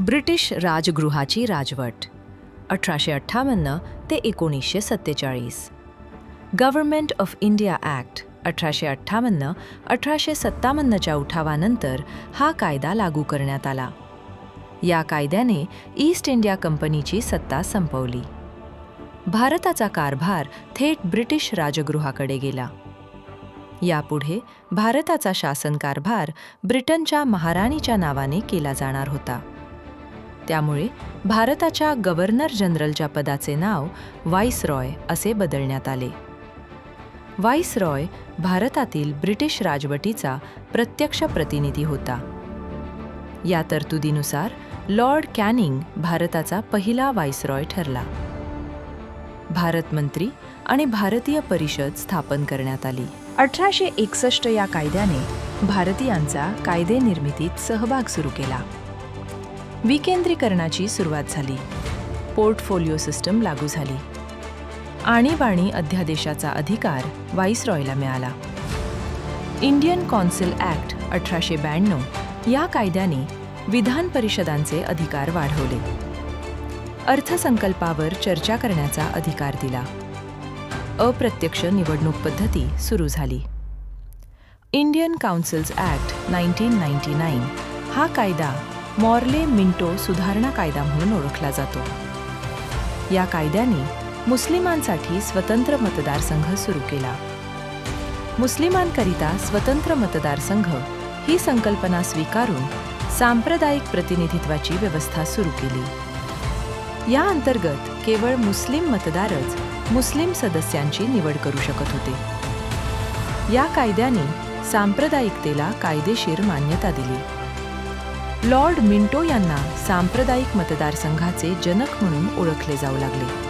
British राजगृहाची राजवट 1858 ते 1947. Government of India act 1858-1857च्या उठावानंतर हा कायदा लागू करण्यात आला. या कायद्याने ईस्ट इंडिया कंपनीची सत्ता संपवली. भारताचा कारभार थेट ब्रिटिश राजगृहाकडे गेला. यापुढे भारताचा शासनकारभार ब्रिटनच्या महाराणीच्या नावाने केला जाणार होता. त्यामुळे भारताच्या गव्हर्नर जनरलच्या पदाचे नाव व्हाईसरॉय असे बदलण्यात आले. व्हाईसरॉय भारतातील ब्रिटिश राजवटीचा प्रत्यक्ष प्रतिनिधी होता. या तरतुदीनुसार लॉर्ड कॅनिंग भारताचा पहिला व्हाईसरॉय ठरला. भारत मंत्री आणि भारतीय परिषद स्थापन करण्यात आली. 1861 या कायद्याने भारतीयांचा कायदे निर्मितीत सहभाग सुरू केला. विकेंद्रीकरणाची सुरुवात झाली. पोर्टफोलिओ सिस्टम लागू झाली. आणीबाणी अध्यादेशाचा अधिकार व्हाईसरॉयला मिळाला. इंडियन कौन्सिल ॲक्ट 1892 या कायद्याने विधान परिषदांचे अधिकार वाढवले. अर्थसंकल्पावर चर्चा करण्याचा अधिकार दिला. अप्रत्यक्ष निवडणूक पद्धती सुरू झाली. इंडियन काउन्सिल्स ॲक्ट 1999 हा कायदा मॉर्ले मिंटो सुधारणा कायदा म्हणून ओळखला जातो. या कायद्याने मुस्लिमांसाठी स्वतंत्र मतदारसंघ सुरू केला. मुस्लिमांकरिता स्वतंत्र मतदारसंघ ही संकल्पना स्वीकारून सांप्रदायिक प्रतिनिधित्वाची व्यवस्था सुरू केली. या अंतर्गत केवळ मुस्लिम मतदारच मुस्लिम सदस्यांची निवड करू शकत होते. या कायद्याने सांप्रदायिकतेला कायदेशीर मान्यता दिली. लॉर्ड मिंटो यांना सांप्रदायिक मतदारसंघाचे जनक म्हणून ओळखले जाऊ लागले.